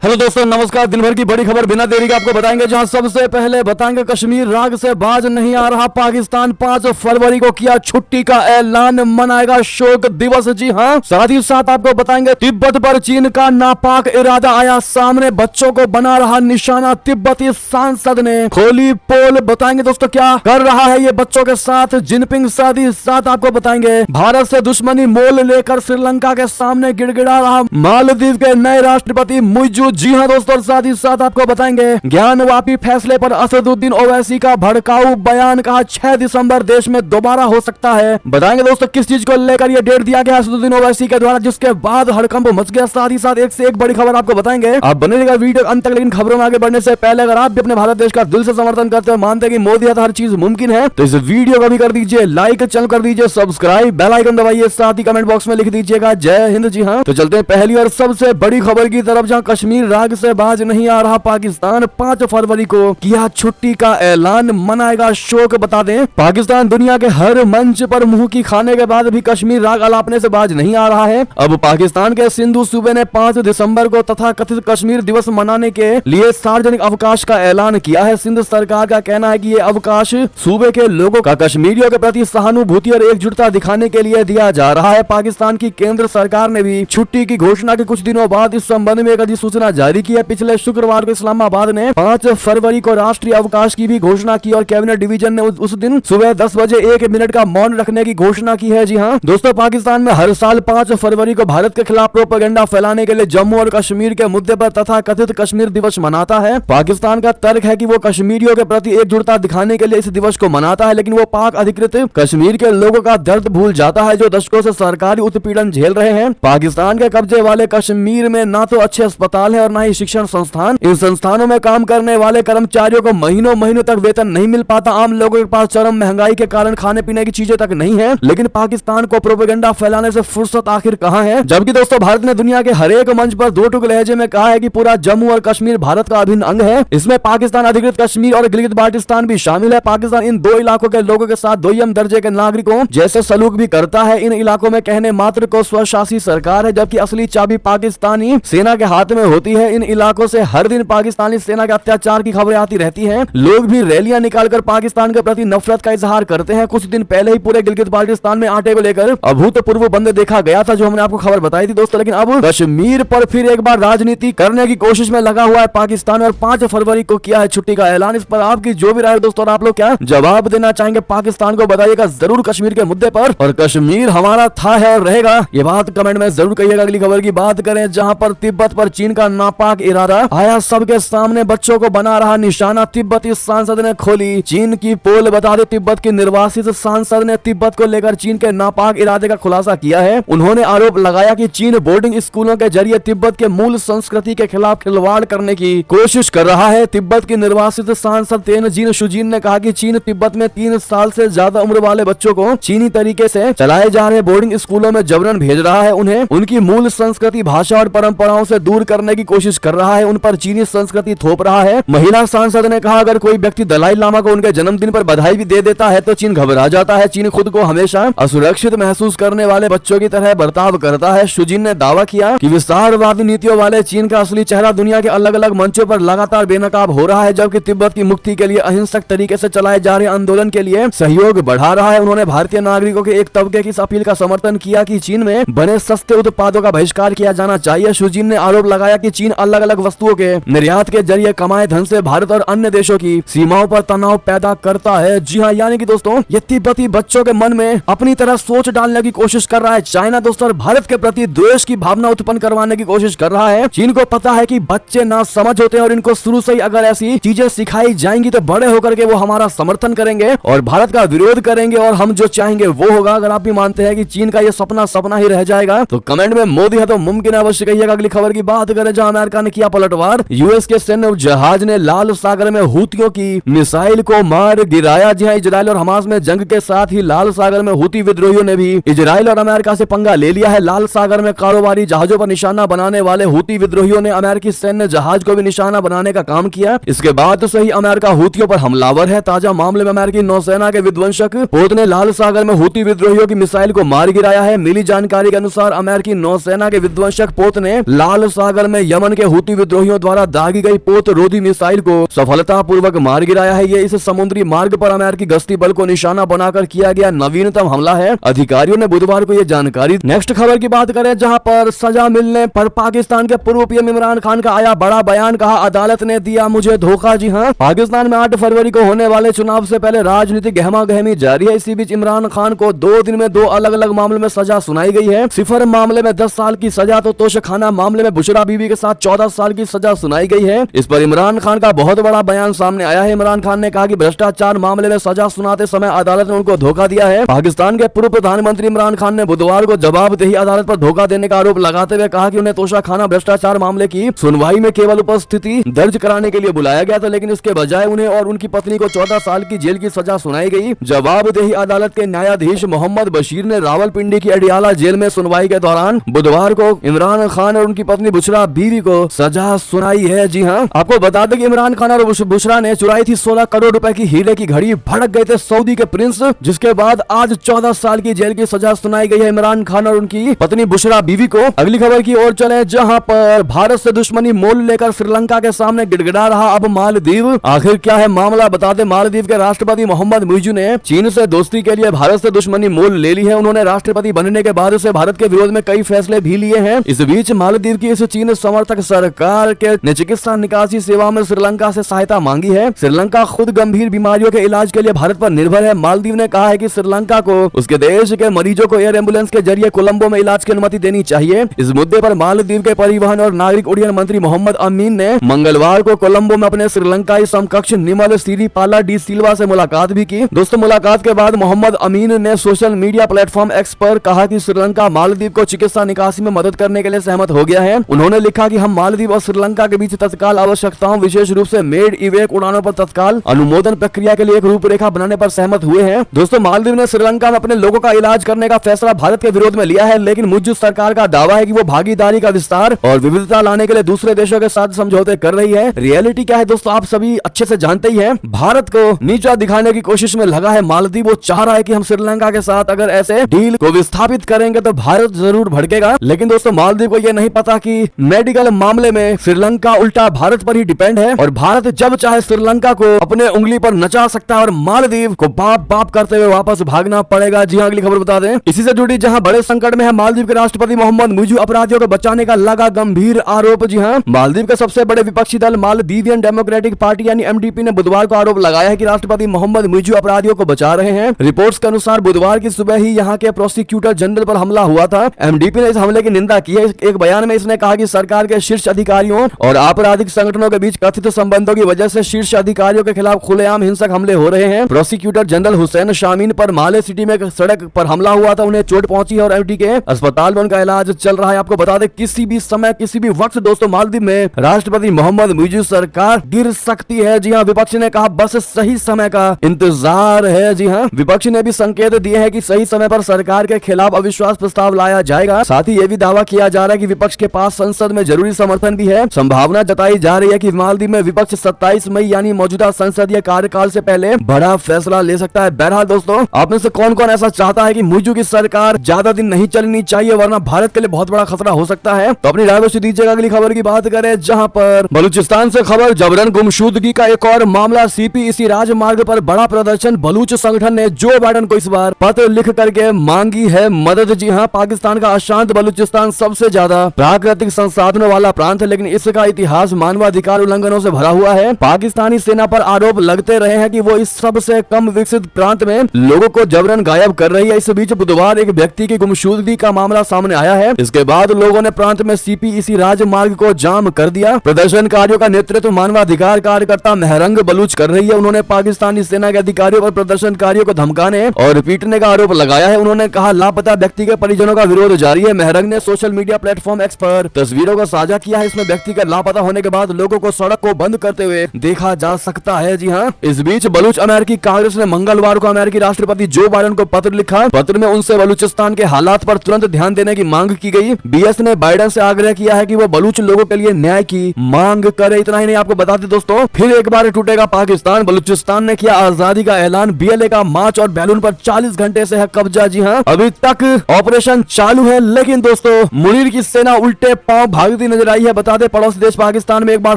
Hello दोस्तों, नमस्कार। दिन भर की बड़ी खबर बिना देरी के आपको बताएंगे। जहां सबसे पहले बताएंगे कश्मीर राग से बाज नहीं आ रहा। पाकिस्तान 5 फरवरी को किया छुट्टी का ऐलान, मनाएगा शोक दिवस। जी हां, साथ ही साथ आपको बताएंगे तिब्बत पर चीन का नापाक इरादा आया सामने, बच्चों को बना रहा निशाना। तिब्बती सांसद ने खोली पोल। बताएंगे दोस्तों क्या कर रहा है ये बच्चों के साथ जिनपिंग। साथ ही साथ आपको बताएंगे भारत से दुश्मनी मोल लेकर श्रीलंका के सामने गिड़गिड़ा रहा मालदीव के नए राष्ट्रपति मुइज़ु। जी हां दोस्तों, साथ ही साथ आपको बताएंगे ज्ञानवापी फैसले पर असदुद्दीन ओवैसी का भड़काऊ बयान, कहा 6 दिसंबर देश में दोबारा हो सकता है। बताएंगे दोस्तों किस चीज को लेकर यह डेट दिया गया असदुद्दीन ओवैसी के द्वारा, जिसके बाद हड़कंप मच गया। साथ ही साथ एक से एक बड़ी खबर आपको बताएंगे। आप बने रहिएगा वीडियो अंत तक। लेकिन खबरों में आगे बढ़ने से पहले अगर आप भी अपने भारत देश का दिल से समर्थन करते हो, मानते हैं कि मोदी है तो हर चीज मुमकिन है, तो इस वीडियो को भी कर दीजिए लाइक, चैनल कर दीजिए सब्सक्राइब, बेल आइकन दबाइए, साथ ही कमेंट बॉक्स में लिख दीजिएगा जय हिंद। जी हां, तो चलते हैं पहली और सबसे बड़ी खबर की तरफ, जहां कश्मीर राग से बाज नहीं आ रहा। पाकिस्तान 5 फरवरी को किया छुट्टी का ऐलान, मनाएगा शोक। बता दें पाकिस्तान दुनिया के हर मंच पर मुंह की खाने के बाद भी कश्मीर राग अलापने से बाज नहीं आ रहा है। अब पाकिस्तान के सिंधु सूबे ने 5 दिसंबर को तथा कथित कश्मीर दिवस मनाने के लिए सार्वजनिक अवकाश का ऐलान किया है। सिंध सरकार का कहना है कि ये अवकाश सूबे के लोगों का कश्मीरियों के प्रति सहानुभूति और एकजुटता दिखाने के लिए दिया जा रहा है। पाकिस्तान की केंद्र सरकार ने भी छुट्टी की घोषणा के कुछ दिनों बाद इस संबंध में एक अधिसूचना जारी की है। पिछले शुक्रवार को इस्लामाबाद ने 5 फरवरी को राष्ट्रीय अवकाश की भी घोषणा की और कैबिनेट डिवीजन ने उस दिन सुबह 10 बजे 1 मिनट का मौन रखने की घोषणा की है। जी हां दोस्तों, पाकिस्तान में हर साल 5 फरवरी को भारत के खिलाफ प्रोपेगेंडा फैलाने के लिए जम्मू और कश्मीर के मुद्दे पर तथा कथित कश्मीर दिवस मनाता है। पाकिस्तान का तर्क है कि वो कश्मीरियों के प्रति एकजुटता दिखाने के लिए इस दिवस को मनाता है, लेकिन वो पाक अधिकृत कश्मीर के लोगों का दर्द भूल जाता है जो दशकों से सरकारी उत्पीड़न झेल रहे हैं। पाकिस्तान के कब्जे वाले कश्मीर में ना तो अच्छे अस्पताल है और ना ही शिक्षण संस्थान। इन संस्थानों में काम करने वाले कर्मचारियों को महीनों महीनों तक वेतन नहीं मिल पाता। आम लोगों के पास चरम महंगाई के कारण खाने पीने की चीजें तक नहीं है। लेकिन पाकिस्तान को प्रोपेगेंडा फैलाने से फुर्सत आखिर कहां है? जबकि दोस्तों भारत ने दुनिया के हर एक मंच पर 2 टूक लहजे में कहा है कि पूरा जम्मू और कश्मीर भारत का अभिन्न अंग है। इसमें पाकिस्तान अधिकृत कश्मीर और गिलगित बाल्टिस्तान भी शामिल है। पाकिस्तान इन 2 इलाकों के लोगों के साथ दोयम दर्जे के नागरिकों जैसे सलूक भी करता है। इन इलाकों में कहने मात्र को स्वशासी सरकार है, जबकि असली चाबी पाकिस्तानी सेना के हाथ में होती है। इन इलाकों से हर दिन पाकिस्तानी सेना के अत्याचार की खबरें आती रहती हैं। लोग भी रैलियां निकालकर पाकिस्तान के प्रति नफरत का इजहार करते हैं। कुछ दिन पहले ही पूरे गिलगित बाल्टिस्तान में आटे को लेकर अभूतपूर्व बंद देखा गया था, जो हमने आपको खबर बताई थी दोस्तों। लेकिन अब कश्मीर पर फिर एक बार राजनीति करने की कोशिश में लगा हुआ है पाकिस्तान और 5 फरवरी को किया है छुट्टी का ऐलान। इस पर आपकी जो भी राय है दोस्तों, और आप लोग क्या जवाब देना चाहेंगे पाकिस्तान को, बताइएगा जरूर कश्मीर के मुद्दे पर। और कश्मीर हमारा था, है और रहेगा, ये बात कमेंट में जरूर कहिएगा। अगली खबर की बात करें, जहां पर तिब्बत पर चीन का नापाक इरादा आया सबके सामने, बच्चों को बना रहा निशाना। तिब्बती सांसद ने खोली चीन की पोल। बता दें तिब्बत की निर्वासित सांसद ने तिब्बत को लेकर चीन के नापाक इरादे का खुलासा किया है। उन्होंने आरोप लगाया कि चीन बोर्डिंग स्कूलों के जरिए तिब्बत के मूल संस्कृति के खिलाफ खिलवाड़ करने की कोशिश कर रहा है। तिब्बत की निर्वासित सांसद तेनजीन शुजीन ने कहा कि चीन तिब्बत में 3 साल से ज्यादा उम्र वाले बच्चों को चीनी तरीके से चलाए जा रहे बोर्डिंग स्कूलों में जबरन भेज रहा है। उन्हें उनकी मूल संस्कृति, भाषा और परंपराओं से दूर करने की कोशिश कर रहा है। उन पर चीनी संस्कृति थोप रहा है। महिला सांसद ने कहा अगर कोई व्यक्ति दलाई लामा को उनके जन्मदिन पर बधाई भी दे देता है तो चीन घबरा जाता है। चीन खुद को हमेशा असुरक्षित महसूस करने वाले बच्चों की तरह बर्ताव करता है। शुजीन ने दावा किया कि विस्तारवादी नीतियों वाले चीन का असली चेहरा दुनिया के अलग अलग मंचों पर लगातार बेनकाब हो रहा है, जबकि तिब्बत की मुक्ति के लिए अहिंसक तरीके से चलाए जा रहे आंदोलन के लिए सहयोग बढ़ा रहा है। उन्होंने भारतीय नागरिकों के एक तबके की इस अपील का समर्थन किया कि चीन में बने सस्ते उत्पादों का बहिष्कार किया जाना चाहिए। शुजीन ने आरोप लगाया कि चीन अलग अलग वस्तुओं के निर्यात के जरिए कमाए धन से भारत और अन्य देशों की सीमाओं पर तनाव पैदा करता है। जी हाँ, यानी कि दोस्तों ये तिब्बती बच्चों के मन में अपनी तरह सोच डालने की कोशिश कर रहा है चाइना दोस्तों, और भारत के प्रति द्वेष की भावना उत्पन्न करवाने की कोशिश कर रहा है। चीन को पता है कि बच्चे ना समझ होते हैं और इनको शुरू से ही अगर ऐसी चीजें सिखाई जाएंगी तो बड़े होकर के वो हमारा समर्थन करेंगे और भारत का विरोध करेंगे और हम जो चाहेंगे वो होगा। अगर आप भी मानते हैं कि चीन का ये सपना सपना ही रह जाएगा तो कमेंट में मोदी है तो मुमकिन है अवश्य कहिएगा। अगली खबर की बात करें, जहां अमेरिका ने किया पलटवार। यूएस के सैन्य जहाज ने लाल सागर में हूतियों की मिसाइल को मार गिराया। जी हां, इजराइल और हमास में जंग के साथ ही लाल सागर में हूती विद्रोहियों ने भी इजराइल और अमेरिका से पंगा ले लिया है। लाल सागर में कारोबारी जहाजों पर निशाना बनाने वाले हूती विद्रोहियों ने अमेरिकी सैन्य जहाज को भी निशाना बनाने का काम किया। इसके बाद से ही अमेरिका हूतियों पर हमलावर है। ताजा मामले में अमेरिकी नौसेना के विध्वंसक पोत ने लाल सागर में हूती विद्रोहियों की मिसाइल को मार गिराया है। मिली जानकारी के अनुसार अमेरिकी नौसेना के विध्वंसक पोत ने लाल सागर में यमन के हुती विद्रोहियों द्वारा दागी गई पोत रोधी मिसाइल को सफलतापूर्वक मार गिराया है। ये इस समुद्री मार्ग पर अमेरिकी गश्ती बल को निशाना बनाकर किया गया नवीनतम हमला है, अधिकारियों ने बुधवार को यह जानकारी। नेक्स्ट खबर की बात करें, जहां पर सजा मिलने पर पाकिस्तान के पूर्व पीएम इमरान खान का आया बड़ा बयान, कहा अदालत ने दिया मुझे धोखा। जी हां, पाकिस्तान में 8 फरवरी को होने वाले चुनाव से पहले राजनीतिक गहमा गहमी जारी है। इसी बीच इमरान खान को 2 दिन में 2 अलग अलग मामलों में सजा सुनाई गई है। सिफर मामले में 10 साल की सजा तो तोशखाना मामले में बुशरा बीबी के साथ 14 साल की सजा सुनाई गई है। इस पर इमरान खान का बहुत बड़ा बयान सामने आया है। इमरान खान ने कहा कि भ्रष्टाचार मामले में सजा सुनाते समय अदालत ने उनको धोखा दिया है। पाकिस्तान के पूर्व प्रधानमंत्री इमरान खान ने बुधवार को जवाबदेही अदालत पर धोखा देने का आरोप लगाते हुए कहा कि उन्हें तोशाखाना भ्रष्टाचार मामले की सुनवाई में केवल उपस्थिति दर्ज कराने के लिए बुलाया गया था, लेकिन इसके बजाय उन्हें और उनकी पत्नी को 14 साल की जेल की सजा सुनाई गई। जवाबदेही अदालत के न्यायाधीश मोहम्मद बशीर ने रावलपिंडी की अडियाला जेल में सुनवाई के दौरान बुधवार को इमरान खान और उनकी पत्नी बुशरा बीवी को सजा सुनाई है। जी हाँ, आपको बता दें कि इमरान खान और बुशरा ने चुराई थी 16 करोड़ रुपए की हीरे की घड़ी, भड़क गए थे सऊदी के प्रिंस, जिसके बाद आज 14 साल की जेल की सजा सुनाई गई है इमरान खान और उनकी पत्नी बुशरा बीवी को। अगली खबर की ओर चले, जहां पर भारत से दुश्मनी मोल लेकर श्रीलंका के सामने गिड़गिड़ा रहा अब मालदीव। आखिर क्या है मामला, बता दें मालदीव के राष्ट्रपति मोहम्मद मुइज़ू ने चीन से दोस्ती के लिए भारत से दुश्मनी मोल ले ली है। उन्होंने राष्ट्रपति बनने के बाद से भारत के विरोध में कई फैसले भी लिए हैं। इस बीच मालदीव की इस चीन समर्थक सरकार ने चिकित्सा निकासी सेवा में श्रीलंका से सहायता मांगी है। श्रीलंका खुद गंभीर बीमारियों के इलाज के लिए भारत पर निर्भर है। मालदीव ने कहा है कि श्रीलंका को उसके देश के मरीजों को एयर एम्बुलेंस के जरिए कोलंबो में इलाज की अनुमति देनी चाहिए। इस मुद्दे पर मालदीव के परिवहन और नागरिक उड्डयन मंत्री मोहम्मद अमीन ने मंगलवार को कोलंबो में अपने श्रीलंकाई समकक्ष निमल सिरिपाला डी सिल्वा से मुलाकात भी की। दोस्तों, मुलाकात के बाद मोहम्मद अमीन ने सोशल मीडिया प्लेटफॉर्म एक्स पर कहा कि श्रीलंका मालदीव को चिकित्सा निकासी में मदद करने के लिए सहमत हो गया है। उन्होंने लिखा कि हम मालदीव और श्रीलंका के बीच तत्काल आवश्यकताओं, विशेष रूप से मेड इवेक उड़ानों पर तत्काल अनुमोदन प्रक्रिया के लिए एक रूपरेखा बनाने पर सहमत हुए हैं। दोस्तों, मालदीव ने श्रीलंका में अपने लोगों का इलाज करने का फैसला भारत के विरोध में लिया है, लेकिन मुइज़ू सरकार का दावा है कि वो भागीदारी का विस्तार और विविधता लाने के लिए दूसरे देशों के साथ समझौते कर रही है। रियलिटी क्या है दोस्तों, आप सभी अच्छे से जानते ही हैं। भारत को नीचा दिखाने की कोशिश में लगा है मालदीव। वो चाह रहा है कि हम श्रीलंका के साथ अगर ऐसे डील को विस्थापित करेंगे तो भारत जरूर भड़केगा। लेकिन दोस्तों, मालदीव को यह नहीं पता कि मेडिकल मामले में श्रीलंका उल्टा भारत पर ही डिपेंड है और भारत जब चाहे श्रीलंका को अपने उंगली पर नचा सकता है और मालदीव को बाप बाप करते हुए वापस भागना पड़ेगा। जी हाँ, अगली खबर बता दें, इसी से जुड़ी, जहां बड़े संकट में है मालदीव के राष्ट्रपति मोहम्मद मुइज़ू, अपराधियों को बचाने का लगा गंभीर आरोप। जी हाँ, मालदीव के सबसे बड़े विपक्षी दल मालदीवियन डेमोक्रेटिक पार्टी यानी एमडीपी ने बुधवार को आरोप लगाया है कि राष्ट्रपति मोहम्मद मुइज़ू अपराधियों को बचा रहे हैं। रिपोर्ट्स के अनुसार बुधवार की सुबह ही यहां के प्रोसिक्यूटर जनरल पर हमला हुआ था। एमडीपी ने इस हमले की निंदा की है। एक बयान में इसने कहा कि सरकार के शीर्ष अधिकारियों और आपराधिक संगठनों के बीच कथित संबंधों की वजह से शीर्ष अधिकारियों के खिलाफ खुलेआम हिंसक हमले हो रहे हैं। प्रोसिक्यूटर जनरल हुसैन शामीन पर माले सिटी में सड़क पर हमला हुआ था, उन्हें चोट पहुंची है और एमडी के अस्पताल में उनका इलाज चल रहा है। आपको बता दें, किसी भी समय किसी भी वक्त दोस्तों मालदीव में राष्ट्रपति मोहम्मद मुइज़ू सरकार गिर सकती है। जी हाँ, विपक्ष ने कहा बस सही समय का इंतजार है। जी हाँ, विपक्ष ने भी संकेत दिए हैं कि सही समय पर सरकार के खिलाफ अविश्वास प्रस्ताव लाया जाएगा। साथ ही यह भी दावा किया जा रहा है कि विपक्ष के पास संसद में जरूरी समर्थन भी है। संभावना जताई जा रही है कि मालदीव में विपक्ष 27 मई यानी मौजूदा संसदीय कार्यकाल से पहले बड़ा फैसला ले सकता है। बहरहाल दोस्तों, आप में से कौन कौन ऐसा चाहता है कि मुइज़ू की सरकार ज्यादा दिन नहीं चलनी चाहिए, वरना भारत के लिए बहुत बड़ा खतरा हो सकता है? तो अपनी राय को दीजिएगा। अगली खबर की बात करें, जहां पर बलूचिस्तान से खबर, जबरन गुमशुदगी का एक और मामला। सीपी इसी राजमार्ग पर बड़ा प्रदर्शन, बलूच संगठन ने जो बाइडेन को इस बार पत्र लिख करके मांगी है मदद। जी हाँ, पाकिस्तान का अशांत बलूचिस्तान सबसे ज्यादा प्राकृतिक संसाधनों वाला प्रांत है, लेकिन इसका इतिहास मानवाधिकार उल्लंघनों से भरा हुआ है। पाकिस्तानी सेना पर आरोप लगते रहे हैं कि वो इस सबसे कम विकसित प्रांत में लोगों को जबरन गायब कर रही है। इस बीच बुधवार एक व्यक्ति की गुमशुदगी का मामला सामने आया है। इसके बाद लोगों ने प्रांत में सीपी इसी राजमार्ग को जाम कर दिया। प्रदर्शनकारियों का नेतृत्व मानवाधिकार कार्यकर्ता मेहरंग बलूच कर रही है। उन्होंने पाकिस्तानी सेना के अधिकारियों पर प्रदर्शनकारियों को धमकाने और पीटने का आरोप लगाया है। उन्होंने कहा लापता व्यक्ति के परिजनों का विरोध जारी है। मेहरंग ने सोशल मीडिया प्लेटफॉर्म एक्स पर तस्वीरों को साझा किया है। इसमें व्यक्ति का लापता होने के बाद लोगों को सड़क को बंद करते हुए देखा जा सकता है। जी हाँ, इस बीच बलूच अमेरिकी कांग्रेस ने मंगलवार को अमेरिकी राष्ट्रपति जो बाइडेन को पत्र लिखा। पत्र में उनसे बलूचिस्तान के हालात पर तुरंत ध्यान देने की मांग की गई। बीएस ने बाइडेन से आग्रह किया है कि वो बलूच लोगों के लिए न्याय की मांग करे। इतना ही नहीं, आपको बता दें दोस्तों, फिर एक बार टूटेगा पाकिस्तान। बलूचिस्तान ने किया आजादी का ऐलान। बीएलए का मार्च और बैलून पर 40 घंटे से है कब्जा। जी हाँ, अभी तक ऑपरेशन चालू है, लेकिन दोस्तों मुनीर की सेना उल्टे पांव भाग स्थिति नजर आई है। बता दें पड़ोसी देश पाकिस्तान में एक बार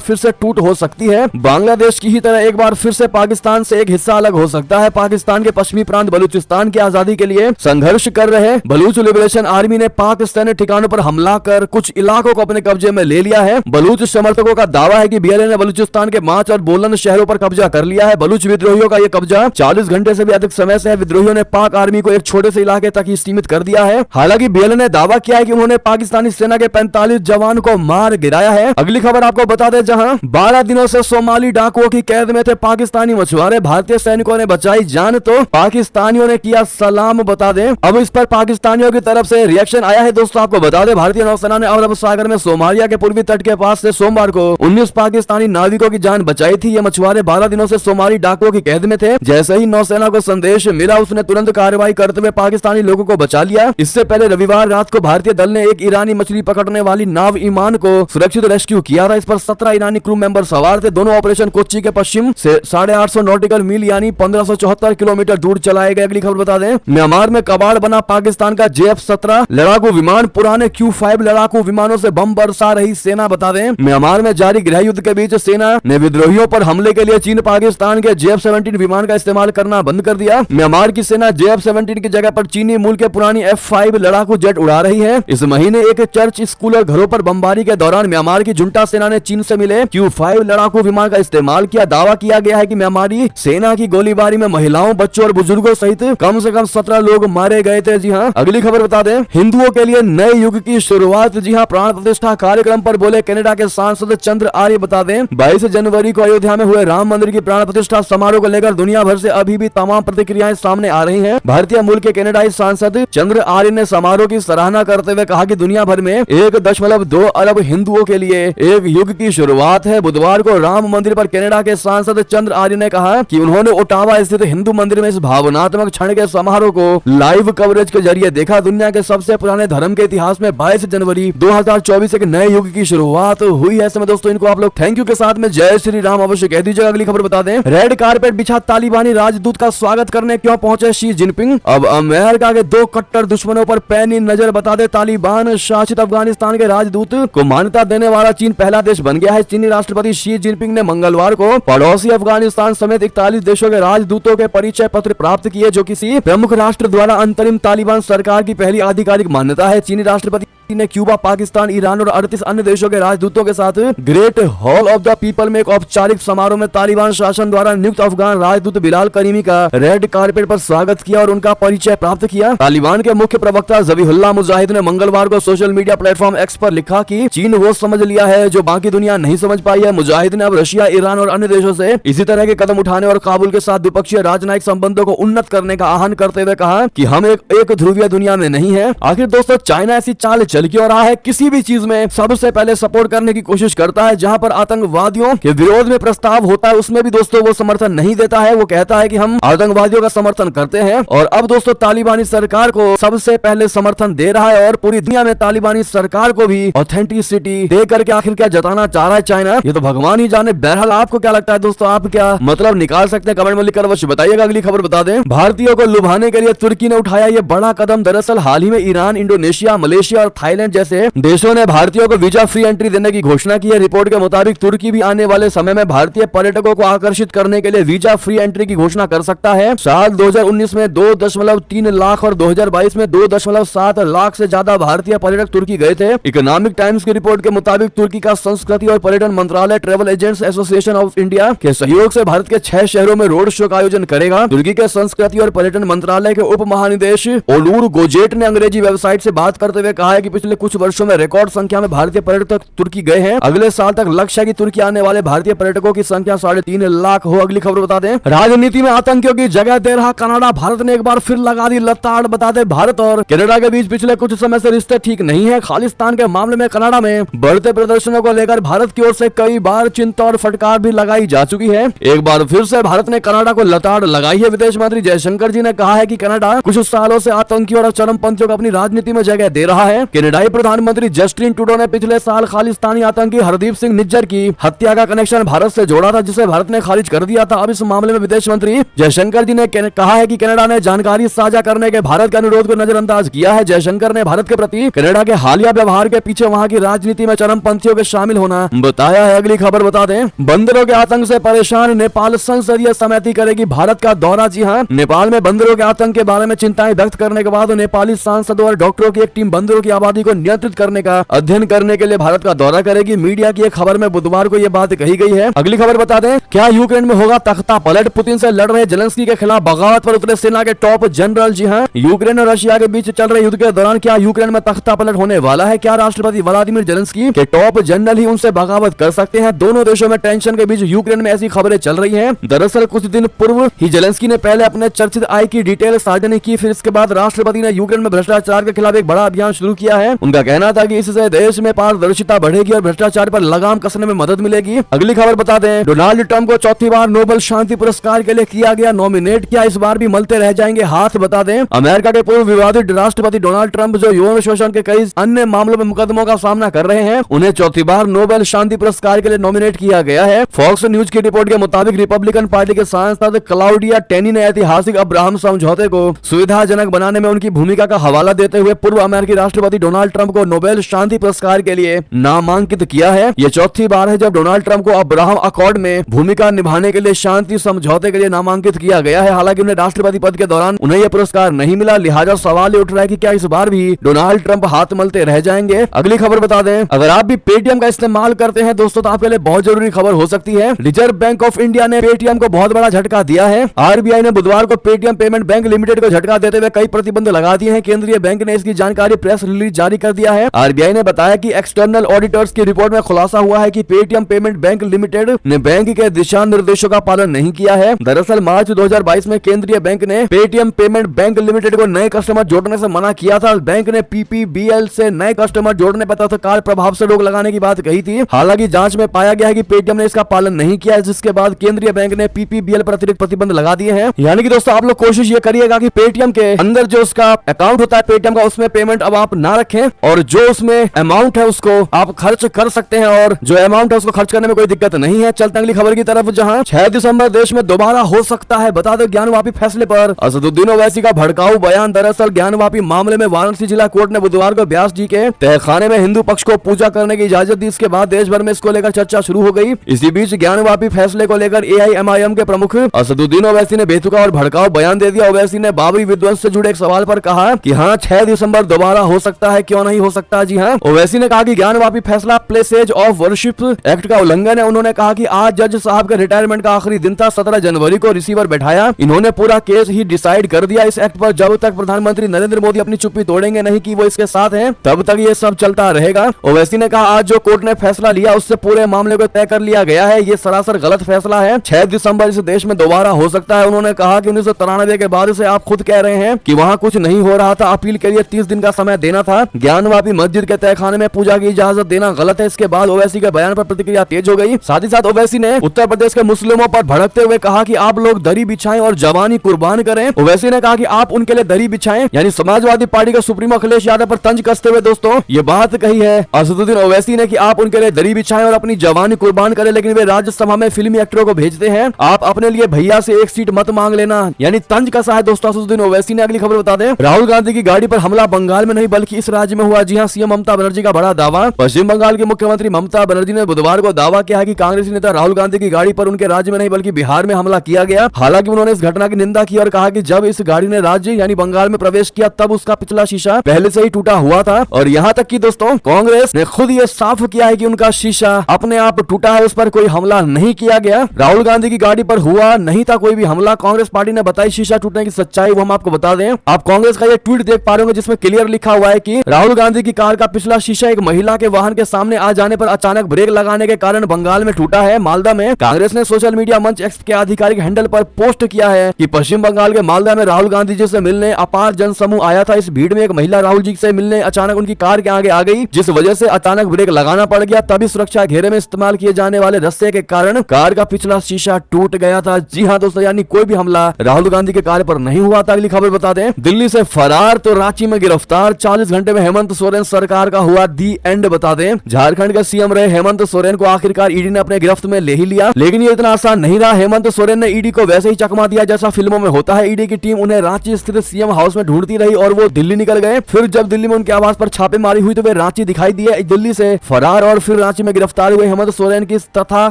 फिर से टूट हो सकती है। बांग्लादेश की ही तरह एक बार फिर से पाकिस्तान से एक हिस्सा अलग हो सकता है। पाकिस्तान के पश्चिमी प्रांत बलूचिस्तान की आजादी के लिए संघर्ष कर रहे बलूच लिबरेशन आर्मी ने पाक सैन्य ठिकानों पर हमला कर कुछ इलाकों को अपने कब्जे में ले लिया है। बलूच समर्थकों का दावा है कि बीएलए ने बलूचिस्तान के माच और बोलन शहरों पर कब्जा कर लिया है। बलूच विद्रोहियों का यह कब्जा 40 घंटे से भी अधिक समय से है। विद्रोहियों ने पाक आर्मी को एक छोटे से इलाके तक ही सीमित कर दिया है। हालांकि बीएलए ने दावा किया है कि उन्होंने पाकिस्तानी सेना के 45 जवान को मार गिराया है। अगली खबर आपको बता दें, जहां 12 दिनों से सोमाली डाकुओं की कैद में थे पाकिस्तानी मछुआरे, भारतीय सैनिकों ने बचाई जान तो पाकिस्तानियों ने किया सलाम। बता दें अब इस पर पाकिस्तानियों की तरफ से रिएक्शन आया है। दोस्तों आपको बता दें भारतीय नौसेना ने अरब सागर में सोमालिया के पूर्वी तट के पास से सोमवार को 19 पाकिस्तानी नाविकों की जान बचाई थी। ये मछुआरे 12 दिनों से सोमाली डाकुओं की कैद में थे। जैसे ही नौसेना को संदेश मिला उसने तुरंत कार्रवाई करते हुए पाकिस्तानी लोगों को बचा लिया। इससे पहले रविवार रात को भारतीय दल ने एक ईरानी मछली पकड़ने वाली नाव ईमान को सुरक्षित रेस्क्यू किया था। इस पर 17 ईरानी क्रू मेंबर सवार थे। दोनों ऑपरेशन कोच्चि के पश्चिम से 850 नॉटिकल मील यानी 1574 किलोमीटर दूर चलाए गए। अगली खबर बता दें म्यांमार में कबाड़ बना पाकिस्तान का JF-17 लड़ाकू विमान, पुराने Q-5 लड़ाकू विमानों से बम बरसा रही सेना। बता दें म्यांमार में जारी गृह युद्ध के बीच सेना ने विद्रोहियों पर हमले के लिए चीन पाकिस्तान के JF-17 विमान का इस्तेमाल करना बंद कर दिया। म्यांमार की सेना JF-17 की जगह पर चीनी मूल के पुरानी F-5 लड़ाकू जेट उड़ा रही है। इस महीने एक चर्च, स्कूल और घरों पर बमबारी के दौरान म्यांमार की जुंटा सेना ने चीन से मिले Q-5 लड़ाकू विमान का इस्तेमाल किया। दावा किया गया है कि म्यांमारी सेना की गोलीबारी में महिलाओं, बच्चों और बुजुर्गों सहित कम से कम 17 लोग मारे गए थे। जी हां अगली खबर बता दें हिंदुओं के लिए नए युग की शुरुआत। जी हां प्राण प्रतिष्ठा कार्यक्रम पर बोले कनाडा के सांसद चंद्र आर्य। बता दें 22 जनवरी को अयोध्या में हुए राम मंदिर की प्राण प्रतिष्ठा समारोह को लेकर दुनिया भर से अभी भी तमाम प्रतिक्रियाएं सामने आ रही हैं। भारतीय मूल के कनाडाई सांसद चंद्र आर्य ने समारोह की सराहना करते हुए कहा कि दुनिया भर में 1.2 अरब हिंदुओं के लिए एक युग की शुरुआत है। बुधवार को राम मंदिर पर कनाडा के सांसद चंद्र आर्य ने कहा कि उन्होंने ओटावा स्थित हिंदू मंदिर में इस भावनात्मक क्षण के समारोह को लाइव कवरेज के जरिए देखा। दुनिया के सबसे पुराने धर्म के इतिहास में 22 जनवरी 2024 एक नए युग की शुरुआत हुई है। समय दोस्तों इनको आप लोग थैंक यू के साथ में जय श्री राम अवश्य कह दीजिएगा। अगली खबर बता दें रेड कारपेट बिछा तालिबानी राजदूत का स्वागत करने क्यों पहुंचे शी जिनपिंग। अब अमेरिका के 2 कट्टर दुश्मनों पर पैनी नजर। बता दें तालिबान शासित अफगानिस्तान के राजदूत को मान्यता देने वाला चीन पहला देश बन गया है। चीनी राष्ट्रपति शी जिनपिंग ने मंगलवार को पड़ोसी अफगानिस्तान समेत 41 देशों के राजदूतों के परिचय पत्र प्राप्त किए जो किसी प्रमुख राष्ट्र द्वारा अंतरिम तालिबान सरकार की पहली आधिकारिक मान्यता है। चीनी राष्ट्रपति ने क्यूबा, पाकिस्तान, ईरान और 38 अन्य देशों के राजदूतों के साथ great hall of the people में एक औपचारिक समारोह में तालिबान शासन द्वारा नियुक्त अफगान राजदूत बिलाल करीमी का रेड कारपेट पर स्वागत किया और उनका परिचय प्राप्त किया। तालिबान के मुख्य प्रवक्ता ज़बीहुल्लाह मुजाहिद ने मंगलवार को सोशल मीडिया प्लेटफॉर्म एक्स पर लिखा कि चीन वो समझ लिया है जो बाकी दुनिया नहीं समझ पाई है। मुजाहिद ने अब रशिया, ईरान और अन्य देशों से इसी तरह के कदम उठाने और काबुल के साथ द्विपक्षीय राजनयिक संबंधों को उन्नत करने का आह्वान करते हुए कहा कि हम एक ध्रुवीय दुनिया में नहीं है। आखिर दोस्तों चाइना ऐसी चाल चल क्यों रहा है? किसी भी चीज में सबसे पहले सपोर्ट करने की कोशिश करता है। जहां पर आतंकवादियों के विरोध में प्रस्ताव होता है उसमें भी दोस्तों वो समर्थन नहीं देता है। वो कहता है कि हम आतंकवादियों का समर्थन करते हैं। और अब दोस्तों तालिबानी सरकार को सबसे पहले समर्थन दे रहा है और पूरी दुनिया में तालिबानी सरकार को भी ऑथेंटिसिटी दे करके आखिर क्या जताना चाह रहा है चाइना, ये तो भगवान ही जाने। बहरहाल आपको क्या लगता है दोस्तों, आप क्या मतलब निकाल सकते हैं कमेंट में लिखकर अवश्य बताइएगा। अगली खबर बता दें भारतीयों को लुभाने के लिए तुर्की ने उठाया ये बड़ा कदम। दरअसल हाल ही में ईरान, इंडोनेशिया, मलेशिया और थाईलैंड जैसे देशों ने भारतीयों को वीजा फ्री एंट्री देने की घोषणा की है। रिपोर्ट के मुताबिक तुर्की भी आने वाले समय में भारतीय पर्यटकों को आकर्षित करने के लिए वीजा फ्री एंट्री की घोषणा कर सकता है। साल 2019 में 2.3 लाख और 2022 में 2.7 लाख से ज्यादा भारतीय पर्यटक तुर्की गए थे। इकोनॉमिक टाइम्स की रिपोर्ट के मुताबिक तुर्की का संस्कृति और पर्यटन मंत्रालय travel agents association of India के सहयोग से भारत के 6 शहरों में रोड शो का आयोजन करेगा। तुर्की के संस्कृति और पर्यटन मंत्रालय के उप महानिदेशक ओलूर गोजेट ने अंग्रेजी वेबसाइट से बात करते हुए कहा है कि पिछले कुछ वर्षों में रिकॉर्ड संख्या में भारतीय पर्यटक तुर्की गए हैं। अगले साल तक लक्ष्य है कि तुर्की आने वाले भारतीय पर्यटकों की संख्या 3.5 लाख हो। अगली खबर बता दें राजनीति में आतंकियों की जगह दे रहा कनाडा, भारत ने एक बार फिर लगा दी लताड़। बता दें भारत और कनाडा के बीच पिछले कुछ समय से रिश्ते ठीक नहीं है। खालिस्तान के मामले में कनाडा में बढ़ते प्रदर्शनों को लेकर भारत की ओर से कई बार चिंता और फटकार भी लगाई जा चुकी है। एक बार फिर से भारत ने कनाडा को लताड़ लगाई है। विदेश मंत्री जयशंकर जी ने कहा है कि कनाडा कुछ सालों से आतंकियों और चरमपंथियों को अपनी राजनीति में जगह दे रहा है। कनाडाई प्रधानमंत्री जस्टिन ट्रूडो ने पिछले साल खालिस्तानी आतंकी हरदीप सिंह निज्जर की हत्या का कनेक्शन भारत से जोड़ा था, जिसे भारत ने खारिज कर दिया था। अब इस मामले में विदेश मंत्री जयशंकर जी ने कहा है कि कनाडा ने जानकारी साझा करने के भारत के अनुरोध को नजरअंदाज किया है। जयशंकर ने भारत के प्रति कनाडा के हालिया व्यवहार के पीछे वहां की राजनीति में चरमपंथियों के शामिल होना बताया है। अगली खबर बता दें, बंदरों के आतंक से परेशान नेपाल संसदीय समिति करेगी भारत का दौरा। जी हां, नेपाल में बंदरों के आतंक के बारे में चिंताएं व्यक्त करने के बाद नेपाली सांसदों और डॉक्टरों की एक टीम बंदरों की आबादी को नियंत्रित करने का अध्ययन करने के लिए भारत का दौरा करेगी। मीडिया की एक खबर में बुधवार को यह बात कही गई है। अगली खबर बता दें, क्या यूक्रेन में होगा तख्ता पलट, पुतिन से लड़ रहे जेलेंस्की के खिलाफ बगावत पर उतरे सेना के टॉप जनरल। जी हां, यूक्रेन और रशिया के बीच चल रहे युद्ध के दौरान क्या यूक्रेन में तख्ता पलट होने वाला है? क्या राष्ट्रपति व्लादिमीर जेलेंस्की के टॉप जनरल ही उनसे बगावत कर सकते हैं? दोनों देशों में टेंशन के बीच यूक्रेन में ऐसी खबरें चल रही हैं। दरअसल कुछ दिन पूर्व ही जेलेंस्की ने पहले अपने चर्चित आय की डिटेल साझा की, फिर इसके बाद राष्ट्रपति ने यूक्रेन में भ्रष्टाचार के खिलाफ एक बड़ा अभियान शुरू किया है। उनका कहना था कि इससे देश में पारदर्शिता बढ़ेगी और भ्रष्टाचार पर लगाम कसने में मदद मिलेगी। अगली खबर बता दें, डोनाल्ड ट्रंप को चौथी बार नोबेल शांति पुरस्कार के लिए किया गया नॉमिनेट। क्या इस बार भी मलते रह जाएंगे हाथ? बता दें, अमेरिका के पूर्व विवादित राष्ट्रपति डोनाल्ड ट्रंप जो यौन शोषण के कई अन्य मामलों में मुकदमों का सामना कर रहे हैं, उन्हें चौथी बार नोबेल शांति पुरस्कार के लिए नॉमिनेट किया गया है। फॉक्स न्यूज की रिपोर्ट के मुताबिक रिपब्लिकन पार्टी के सांसद क्लाउडिया टेनी ने ऐतिहासिक अब्राहम समझौते को सुविधाजनक बनाने में उनकी भूमिका का हवाला देते हुए पूर्व अमेरिकी राष्ट्रपति डोनाल्ड ट्रंप को नोबेल शांति पुरस्कार के लिए नामांकित किया है। यह चौथी बार है जब डोनाल्ड ट्रंप को अब्राहम अकॉर्ड में भूमिका निभाने के लिए शांति समझौते के लिए नामांकित किया गया है। हालांकि उन्हें राष्ट्रपति पद के दौरान उन्हें यह पुरस्कार नहीं मिला, लिहाजा सवाल उठ रहा है कि क्या इस बार भी डोनाल्ड ट्रंप हाथ मलते रह जाएंगे। अगली खबर बता दें, अगर आप भी पेटीएम का इस्तेमाल करते हैं दोस्तों तो आपके लिए बहुत जरूरी खबर हो सकती है। रिजर्व बैंक ऑफ इंडिया ने पेटीएम को बहुत बड़ा झटका दिया है। आरबीआई ने बुधवार को पेटीएम पेमेंट बैंक लिमिटेड को झटका देते हुए कई प्रतिबंध लगा दिए हैं। केंद्रीय बैंक ने इसकी जानकारी प्रेस रिलीज जारी कर दिया है। आरबीआई ने बताया कि एक्सटर्नल ऑडिटर्स की रिपोर्ट में खुलासा हुआ है कि पेटीएम पेमेंट बैंक लिमिटेड ने बैंक के दिशा निर्देशों का पालन नहीं किया है। दरअसल मार्च 2022 में केंद्रीय बैंक ने पेटीएम पेमेंट बैंक लिमिटेड को नए कस्टमर जोड़ने से मना किया था। बैंक ने पीपीबीएल से नए कस्टमर जोड़ने पर तत्काल प्रभाव से रोक लगाने की बात कही थी। हालांकि जांच में पाया गया है कि पेटीएम ने इसका पालन नहीं किया, जिसके बाद केंद्रीय बैंक ने पीपीबीएल पर अतिरिक्त प्रतिबंध लगा दिए हैं। यानी कि दोस्तों आप लोग कोशिश ये करिएगा कि पेटीएम के अंदर जो उसका अकाउंट होता है पेटीएम का, उसमें पेमेंट अब आप ना रखें और जो उसमें अमाउंट है उसको आप खर्च कर सकते हैं और जो अमाउंट है उसको खर्च करने में कोई दिक्कत नहीं है। चलते अगली खबर की तरफ, जहां 6 दिसंबर देश में दोबारा हो सकता है। बता दो ज्ञानवापी फैसले पर असदुद्दीन ओवैसी का भड़काऊ बयान। दरअसल ज्ञानवापी मामले में वाराणसी जिला कोर्ट ने बुधवार को व्यास जी के तहखाने में हिंदू पक्ष को पूजा करने की इजाजत दी। इसके बाद देश भर में इसको लेकर चर्चा शुरू हो गई। इसी बीच ज्ञानवापी फैसले को लेकर एआईएमआईएम के प्रमुख असदुद्दीन ओवैसी ने बेतुका और भड़काऊ बयान दे दिया। ओवैसी ने बाबरी विध्वंस से जुड़े एक सवाल पर कहा कि हाँ 6 दिसंबर दोबारा हो सकता है, क्यों नहीं हो सकता। जी हाँ, ओवैसी ने कहा कि ज्ञानवापी फैसला प्लेसेज ऑफ वर्शिप एक्ट का उल्लंघन है। उन्होंने कहा कि आज जज साहब के रिटायरमेंट का आखिरी दिन था, 17 जनवरी को रिसीवर बैठाया, इन्होंने पूरा केस ही डिसाइड कर दिया। इस एक्ट पर जब तक प्रधानमंत्री नरेंद्र मोदी अपनी चुप्पी तोड़ेंगे नहीं कि वो इसके साथ हैं, तब तक ये सब चलता रहेगा। ओवैसी ने कहा आज जो कोर्ट ने फैसला लिया उससे पूरे मामले को तय कर लिया गया है, ये सरासर गलत फैसला है। 6 दिसंबर इस देश में दोबारा हो सकता है। उन्होंने कहा कि 1993 के बाद से आप खुद कह रहे हैं कि वहाँ कुछ नहीं हो रहा था, अपील के लिए 30 दिन का समय देना था। ज्ञानवापी मस्जिद के तहखाने में पूजा की इजाजत देना गलत है। इसके बाद ओवैसी के बयान पर प्रतिक्रिया तेज हो गई। साथ ही साथ ओवैसी ने उत्तर प्रदेश के मुस्लिमों पर भड़कते हुए कहा कि आप लोग दरी बिछाएं और जवानी कुर्बान करें। ओवैसी ने कहा कि आप उनके लिए दरी बिछाएं, यानी समाजवादी पार्टी के सुप्रीमो अखिलेश यादव पर तंज कसते हुए दोस्तों ये बात कही है असदुद्दीन ओवैसी ने कि आप उनके लिए दरी बिछाएं और अपनी जवानी कुर्बान करें, लेकिन वे राज्यसभा में फिल्मी एक्टरों को भेजते हैं। आप अपने लिए भैया से एक सीट मत मांग लेना, यानी तंज कसा है दोस्तों असदुद्दीन ओवैसी ने। अगली खबर बता दें, राहुल गांधी की गाड़ी पर हमला बंगाल में नहीं बल्कि इस राज्य में हुआ। जी हां, सीएम ममता बनर्जी का बड़ा दावा। पश्चिम बंगाल की मुख्यमंत्री ममता बनर्जी ने बुधवार को दावा किया है कि कांग्रेसी नेता राहुल गांधी की गाड़ी पर उनके राज्य में नहीं बल्कि बिहार में हमला किया गया। हालांकि उन्होंने इस घटना की निंदा की और कहा कि जब इस गाड़ी ने राज्य यानी बंगाल में प्रवेश किया तब उसका पिछला शीशा पहले से ही टूटा हुआ था। और यहाँ तक कि दोस्तों कांग्रेस ने खुद ये साफ किया है कि उनका शीशा अपने आप टूटा है, उस पर कोई हमला नहीं किया गया। राहुल गांधी की गाड़ी पर हुआ नहीं था कोई भी हमला। कांग्रेस पार्टी ने बताई शीशा टूटने की सच्चाई, वो हम आपको बता दें। आप कांग्रेस का ये ट्वीट देख पा रहे होंगे जिसमें क्लियर लिखा हुआ है कि राहुल गांधी की कार का पिछला शीशा एक महिला के वाहन के सामने आ जाने पर अचानक ब्रेक लगाने के कारण बंगाल में टूटा है। मालदा में कांग्रेस ने सोशल मीडिया मंच एक्स के आधिकारिक हैंडल पर पोस्ट किया है कि पश्चिम बंगाल के मालदा में राहुल गांधी जी से मिलने अपार जन समूह आया था। इस भीड़ में एक महिला राहुल जी से मिलने अचानक उनकी कार के आगे आ गई, जिस वजह से अचानक ब्रेक लगाना पड़ गया। तभी सुरक्षा घेरे में इस्तेमाल किए जाने वाले रस्से के कारण कार का पिछला शीशा टूट गया था। जी हाँ दोस्तों, यानी कोई भी हमला राहुल गांधी के कार पर नहीं हुआ था। अगली खबर बता दें, दिल्ली से फरार तो रांची में गिरफ्तार, 40 घंटे घंटे में हेमंत सोरेन सरकार का हुआ दी एंड बता दें। झारखंड के सीएम रहे हेमंत सोरेन को आखिरकार ईडी ने अपने गिरफ्त में ले ही लिया, लेकिन ये इतना आसान नहीं रहा। हेमंत सोरेन ने ईडी को वैसे ही चकमा दिया जैसा फिल्मों में होता है। ईडी की टीम उन्हें रांची स्थित सीएम हाउस में ढूंढती रही और वो दिल्ली निकल गए। फिर जब दिल्ली में उनके आवास पर छापेमारी हुई तो वे रांची दिखाई दिए। दिल्ली से फरार और फिर रांची में गिरफ्तार हुए हेमंत सोरेन की तथा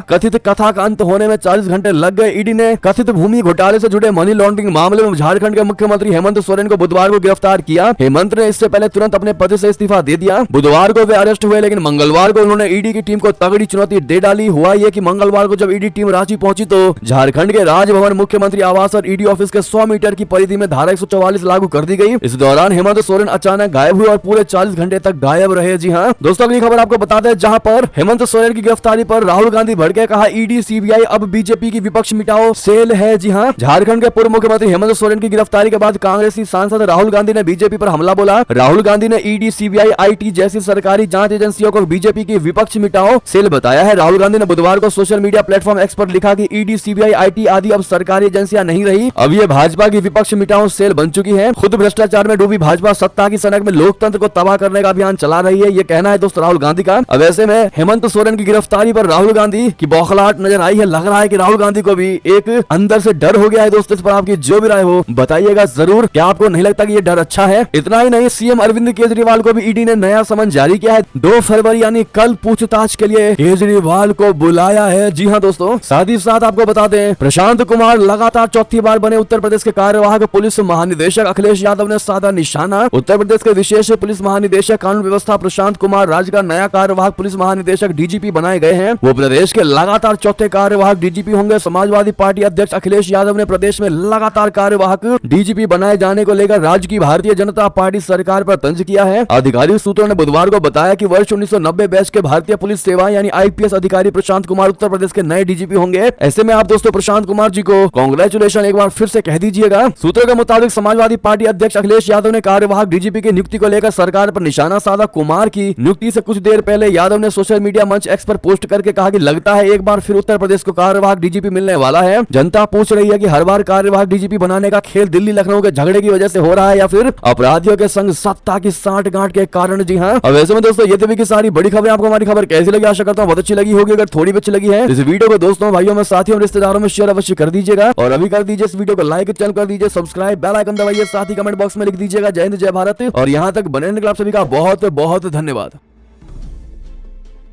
कथित कथा का अंत होने में 40 घंटे लग गए। ईडी ने कथित भूमि घोटाले से जुड़े मनी लॉन्ड्रिंग मामले में झारखंड के मुख्यमंत्री हेमंत सोरेन को बुधवार को गिरफ्तार किया। हेमंत ने इससे पहले तुरंत अपने पद से इस्तीफा दे दिया। बुधवार को वे अरेस्ट हुए, लेकिन मंगलवार को उन्होंने ईडी की टीम को तगड़ी चुनौती दे डाली। हुआ ये कि मंगलवार को जब ईडी टीम रांची पहुंची तो झारखंड के राजभवन, मुख्यमंत्री आवास और ईडी ऑफिस के 100 मीटर की परिधि में धारा 144 लागू कर दी गई। इस दौरान हेमंत सोरेन अचानक गायब हुए और पूरे 40 घंटे तक गायब रहे। जी हाँ दोस्तों, अगली खबर आपको बता दें, जहां पर हेमंत सोरेन की गिरफ्तारी पर राहुल गांधी भड़के, कहा ईडी सीबीआई अब बीजेपी की विपक्ष मिटाओ सेल है। जी हाँ, झारखंड के पूर्व मुख्यमंत्री हेमंत सोरेन की गिरफ्तारी के बाद कांग्रेसी सांसद राहुल गांधी ने बीजेपी पर हमला बोला। राहुल गांधी ने ईडी, सीबीआई, आईटी जैसी सरकारी जांच एजेंसियों को बीजेपी की विपक्ष मिटाओ सेल बताया है। राहुल गांधी ने बुधवार को सोशल मीडिया प्लेटफॉर्म एक्स पर लिखा कि ईडी, सीबीआई, आईटी आदि अब सरकारी एजेंसियां नहीं रही, अब ये भाजपा की विपक्ष मिटाओ सेल बन चुकी है। खुद भ्रष्टाचार में डूबी भाजपा सत्ता की सनक में लोकतंत्र को तबाह करने का अभियान चला रही है, ये कहना है दोस्त राहुल गांधी का। अब ऐसे में हेमंत सोरेन की गिरफ्तारी पर राहुल गांधी की बौखलाहट नजर आई है। लग रहा है कि राहुल गांधी को भी एक अंदर से डर हो गया है। दोस्तों इस पर आपकी जो भी राय हो बताइएगा जरूर। क्या आपको नहीं लगता कि ये डर अच्छा है? इतना ही नहीं, सीएम अरविंद केजरीवाल को भी ईडी ने नया समन जारी किया है। 2 फरवरी यानी कल पूछताछ के लिए केजरीवाल को बुलाया है। जी हाँ दोस्तों, साथ ही साथ आपको बता दें, प्रशांत कुमार लगातार चौथी बार बने उत्तर प्रदेश के कार्यवाहक पुलिस महानिदेशक। अखिलेश यादव ने साधा निशाना। उत्तर प्रदेश के विशेष पुलिस महानिदेशक कानून व्यवस्था प्रशांत कुमार राज्य का नया कार्यवाहक पुलिस महानिदेशक डीजीपी बनाए गए हैं। वो प्रदेश के लगातार चौथे कार्यवाहक डीजीपी होंगे। समाजवादी पार्टी अध्यक्ष अखिलेश यादव ने प्रदेश में लगातार कार्यवाहक डीजीपी बनाए जाने को लेकर राज्य की भारतीय जनता पार्टी सरकार पर तंज किया है। आधिकारिक सूत्रों ने बुधवार को बताया कि वर्ष 1990 बैच के भारतीय पुलिस सेवा यानी आईपीएस अधिकारी प्रशांत कुमार उत्तर प्रदेश के नए डीजीपी होंगे। ऐसे में आप दोस्तों प्रशांत कुमार जी को कांग्रेचुलेशन एक बार फिर से कह दीजिएगा। सूत्रों के मुताबिक समाजवादी पार्टी अध्यक्ष अखिलेश यादव ने कार्यवाहक डीजीपी की नियुक्ति को लेकर सरकार पर निशाना साधा। कुमार की नियुक्ति से कुछ देर पहले यादव ने सोशल मीडिया मंच एक्स पर पोस्ट करके कहा कि लगता है एक बार फिर उत्तर प्रदेश को कार्यवाहक डीजीपी मिलने वाला है। जनता पूछ रही है कि हर बार कार्यवाहक डीजीपी बनाने का खेल दिल्ली लखनऊ के झगड़े की वजह से हो रहा है या फिर अपराधियों के संग सत्ता की साठगांठ के कारण। जी हाँ, अब ऐसे में दोस्तों ये थी कि सारी बड़ी खबरें। आपको हमारी खबर कैसी लगी? आशा करता हूँ बहुत अच्छी लगी होगी। अगर थोड़ी भी अच्छी लगी है इस वीडियो को दोस्तों, भाइयों में, साथियों और रिश्तेदारों में शेयर अवश्य कर दीजिएगा। और अभी कर दीजिए इस वीडियो को लाइक, चैनल कर दीजिए सब्सक्राइब, बेल आइकन दबाइए, साथ ही कमेंट बॉक्स में लिख दीजिएगा जय हिंद जय भारत। और यहाँ तक बने रहने के लिए आप सभी का बहुत बहुत धन्यवाद।